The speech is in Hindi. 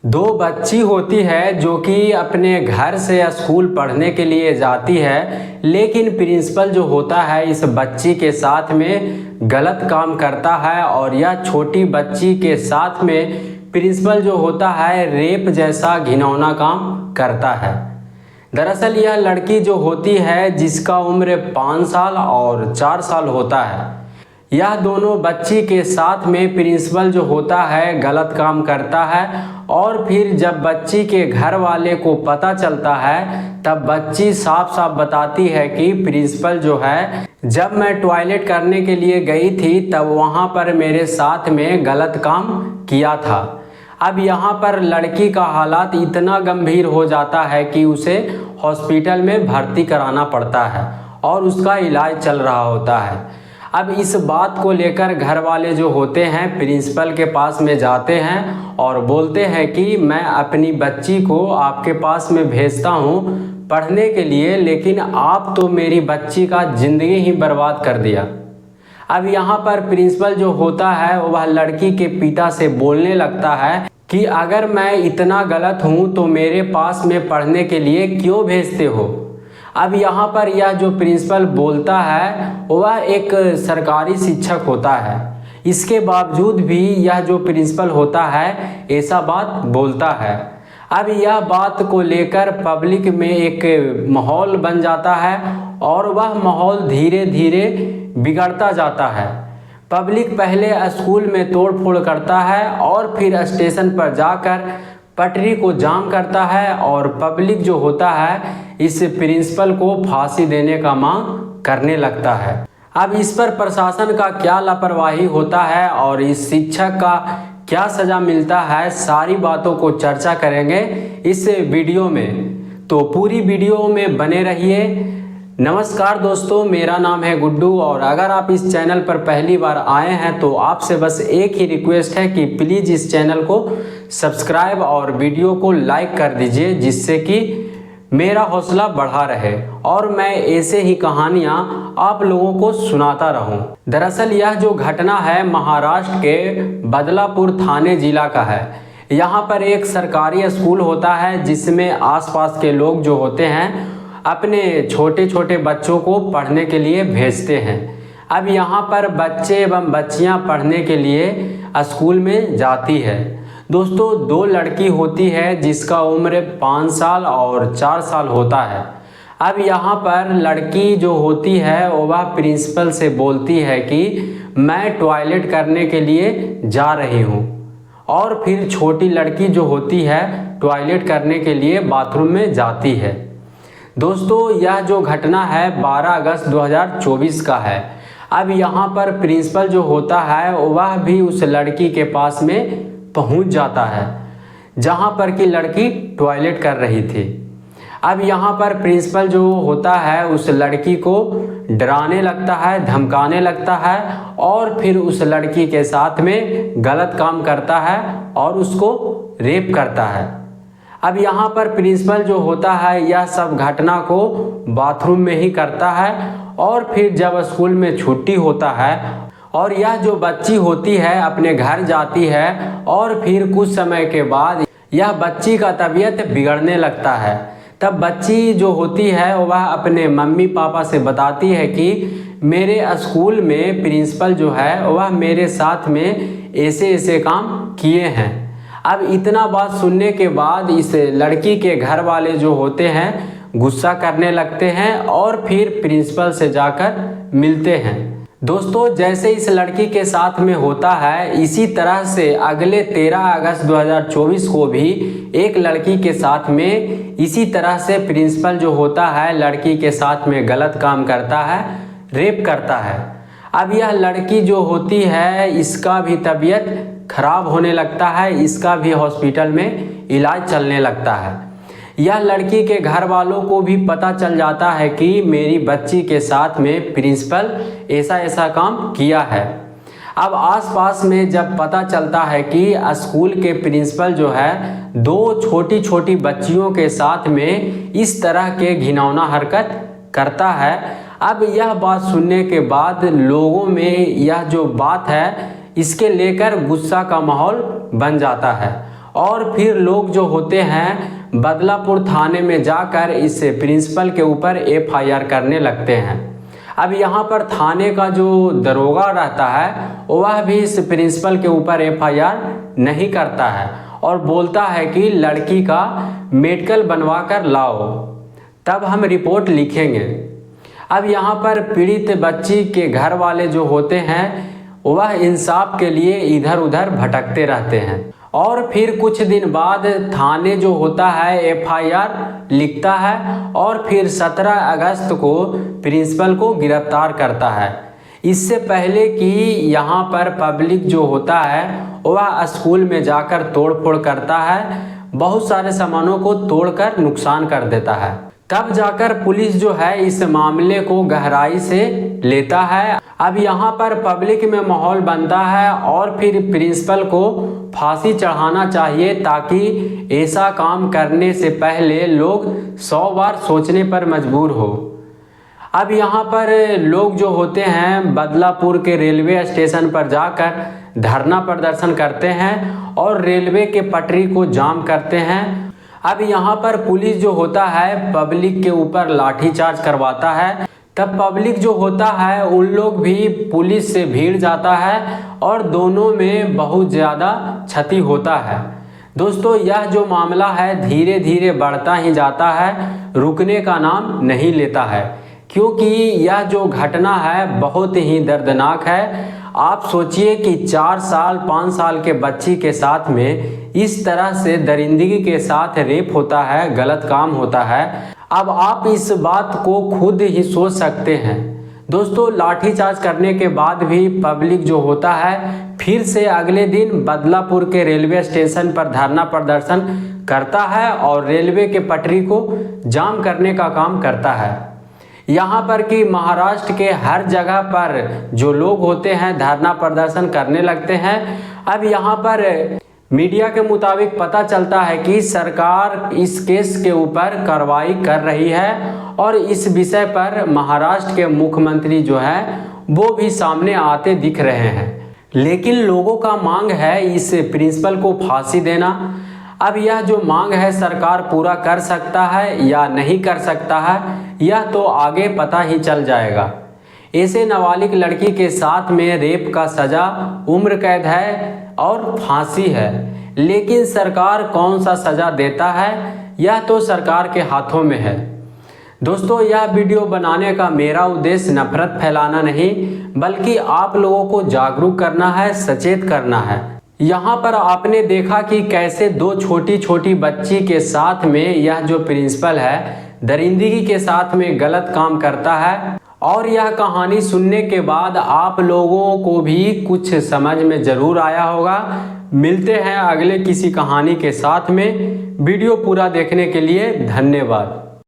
दो बच्ची होती है जो कि अपने घर से स्कूल पढ़ने के लिए जाती है, लेकिन प्रिंसिपल जो होता है इस बच्ची के साथ में गलत काम करता है और यह छोटी बच्ची के साथ में प्रिंसिपल जो होता है रेप जैसा घिनौना काम करता है। दरअसल यह लड़की जो होती है जिसका उम्र 5 साल और 4 साल होता है, यह दोनों बच्ची के साथ में प्रिंसिपल जो होता है गलत काम करता है और फिर जब बच्ची के घर वाले को पता चलता है तब बच्ची साफ साफ बताती है कि प्रिंसिपल जो है जब मैं टॉयलेट करने के लिए गई थी तब वहाँ पर मेरे साथ में गलत काम किया था। अब यहाँ पर लड़की का हालात इतना गंभीर हो जाता है कि उसे हॉस्पिटल में भर्ती कराना पड़ता है और उसका इलाज चल रहा होता है। अब इस बात को लेकर घर वाले जो होते हैं प्रिंसिपल के पास में जाते हैं और बोलते हैं कि मैं अपनी बच्ची को आपके पास में भेजता हूँ पढ़ने के लिए, लेकिन आप तो मेरी बच्ची का ज़िंदगी ही बर्बाद कर दिया। अब यहाँ पर प्रिंसिपल जो होता है वह लड़की के पिता से बोलने लगता है कि अगर मैं इतना गलत हूँ तो मेरे पास में पढ़ने के लिए क्यों भेजते हो। अब यहाँ पर यह जो प्रिंसिपल बोलता है वह एक सरकारी शिक्षक होता है, इसके बावजूद भी यह जो प्रिंसिपल होता है ऐसा बात बोलता है। अब यह बात को लेकर पब्लिक में एक माहौल बन जाता है और वह माहौल धीरे धीरे बिगड़ता जाता है। पब्लिक पहले स्कूल में तोड़ फोड़ करता है और फिर स्टेशन पर जाकर पटरी को जाम करता है और पब्लिक जो होता है इस प्रिंसिपल को फांसी देने का मांग करने लगता है। अब इस पर प्रशासन का क्या लापरवाही होता है और इस शिक्षक का क्या सज़ा मिलता है, सारी बातों को चर्चा करेंगे इस वीडियो में, तो पूरी वीडियो में बने रहिए। नमस्कार दोस्तों, मेरा नाम है गुड्डू और अगर आप इस चैनल पर पहली बार आए हैं तो आपसे बस एक ही रिक्वेस्ट है कि प्लीज़ इस चैनल को सब्सक्राइब और वीडियो को लाइक कर दीजिए, जिससे कि मेरा हौसला बढ़ा रहे और मैं ऐसे ही कहानियाँ आप लोगों को सुनाता रहूं। दरअसल यह जो घटना है महाराष्ट्र के बदलापुर थाने जिला का है। यहाँ पर एक सरकारी स्कूल होता है जिसमें आसपास के लोग जो होते हैं अपने छोटे छोटे बच्चों को पढ़ने के लिए भेजते हैं। अब यहाँ पर बच्चे एवं बच्चियाँ पढ़ने के लिए स्कूल में जाती है। दोस्तों, दो लड़की होती है जिसका उम्र 5 साल और 4 साल होता है। अब यहाँ पर लड़की जो होती है वह प्रिंसिपल से बोलती है कि मैं टॉयलेट करने के लिए जा रही हूँ और फिर छोटी लड़की जो होती है टॉयलेट करने के लिए बाथरूम में जाती है। दोस्तों, यह जो घटना है 12 अगस्त 2024 का है। अब यहाँ पर प्रिंसिपल जो होता है वह भी उस लड़की के पास में पहुँच जाता है जहाँ पर कि लड़की टॉयलेट कर रही थी। अब यहाँ पर प्रिंसिपल जो होता है उस लड़की को डराने लगता है, धमकाने लगता है और फिर उस लड़की के साथ में गलत काम करता है और उसको रेप करता है। अब यहाँ पर प्रिंसिपल जो होता है यह सब घटना को बाथरूम में ही करता है और फिर जब स्कूल में छुट्टी होता है और यह जो बच्ची होती है अपने घर जाती है और फिर कुछ समय के बाद यह बच्ची का तबीयत बिगड़ने लगता है। तब बच्ची जो होती है वह अपने मम्मी पापा से बताती है कि मेरे स्कूल में प्रिंसिपल जो है वह मेरे साथ में ऐसे ऐसे काम किए हैं। अब इतना बात सुनने के बाद इस लड़की के घर वाले जो होते हैं गुस्सा करने लगते हैं और फिर प्रिंसिपल से जाकर मिलते हैं। दोस्तों, जैसे इस लड़की के साथ में होता है इसी तरह से अगले 13 अगस्त 2024 को भी एक लड़की के साथ में इसी तरह से प्रिंसिपल जो होता है लड़की के साथ में गलत काम करता है, रेप करता है। अब यह लड़की जो होती है इसका भी तबीयत खराब होने लगता है, इसका भी हॉस्पिटल में इलाज चलने लगता है। यह लड़की के घर वालों को भी पता चल जाता है कि मेरी बच्ची के साथ में प्रिंसिपल ऐसा ऐसा काम किया है। अब आसपास में जब पता चलता है कि स्कूल के प्रिंसिपल जो है दो छोटी छोटी बच्चियों के साथ में इस तरह के घिनौना हरकत करता है, अब यह बात सुनने के बाद लोगों में यह जो बात है इसके लेकर गुस्सा का माहौल बन जाता है और फिर लोग जो होते हैं बदलापुर थाने में जाकर इस प्रिंसिपल के ऊपर FIR करने लगते हैं। अब यहाँ पर थाने का जो दरोगा रहता है वह भी इस प्रिंसिपल के ऊपर FIR नहीं करता है और बोलता है कि लड़की का मेडिकल बनवा कर लाओ, तब हम रिपोर्ट लिखेंगे। अब यहाँ पर पीड़ित बच्ची के घर वाले जो होते हैं वह इंसाफ के लिए इधर उधर भटकते रहते हैं और फिर कुछ दिन बाद थाने जो होता है FIR लिखता है और फिर 17 अगस्त को प्रिंसिपल को गिरफ्तार करता है। इससे पहले कि यहाँ पर पब्लिक जो होता है वह स्कूल में जाकर तोड़फोड़ करता है, बहुत सारे सामानों को तोड़कर नुकसान कर देता है, तब जाकर पुलिस जो है इस मामले को गहराई से लेता है। अब यहाँ पर पब्लिक में माहौल बनता है और फिर प्रिंसिपल को फांसी चढ़ाना चाहिए ताकि ऐसा काम करने से पहले लोग 100 बार सोचने पर मजबूर हो। अब यहाँ पर लोग जो होते हैं बदलापुर के रेलवे स्टेशन पर जाकर धरना प्रदर्शन करते हैं और रेलवे के पटरी को जाम करते हैं। अब यहाँ पर पुलिस जो होता है पब्लिक के ऊपर लाठीचार्ज करवाता है, तब पब्लिक जो होता है उन लोग भी पुलिस से भिड़ जाता है और दोनों में बहुत ज़्यादा क्षति होता है। दोस्तों यह जो मामला है धीरे धीरे बढ़ता ही जाता है, रुकने का नाम नहीं लेता है, क्योंकि यह जो घटना है बहुत ही दर्दनाक है। आप सोचिए कि 4 साल 5 साल के बच्ची के साथ में इस तरह से दरिंदगी के साथ रेप होता है, गलत काम होता है। अब आप इस बात को खुद ही सोच सकते हैं। दोस्तों लाठीचार्ज करने के बाद भी पब्लिक जो होता है फिर से अगले दिन बदलापुर के रेलवे स्टेशन पर धरना प्रदर्शन करता है और रेलवे के पटरी को जाम करने का काम करता है। यहाँ पर कि महाराष्ट्र के हर जगह पर जो लोग होते हैं धरना प्रदर्शन करने लगते हैं। अब यहाँ पर मीडिया के मुताबिक पता चलता है कि सरकार इस केस के ऊपर कार्रवाई कर रही है और इस विषय पर महाराष्ट्र के मुख्यमंत्री जो है वो भी सामने आते दिख रहे हैं। लेकिन लोगों का मांग है इस प्रिंसिपल को फांसी देना। अब यह जो मांग है सरकार पूरा कर सकता है या नहीं कर सकता है यह तो आगे पता ही चल जाएगा। ऐसे नाबालिग लड़की के साथ में रेप का सज़ा उम्र कैद है और फांसी है, लेकिन सरकार कौन सा सज़ा देता है यह तो सरकार के हाथों में है। दोस्तों यह वीडियो बनाने का मेरा उद्देश्य नफरत फैलाना नहीं बल्कि आप लोगों को जागरूक करना है, सचेत करना है। यहाँ पर आपने देखा कि कैसे 2 छोटी छोटी बच्ची के साथ में यह जो प्रिंसिपल है दरिंदगी के साथ में गलत काम करता है और यह कहानी सुनने के बाद आप लोगों को भी कुछ समझ में ज़रूर आया होगा। मिलते हैं अगले किसी कहानी के साथ में। वीडियो पूरा देखने के लिए धन्यवाद।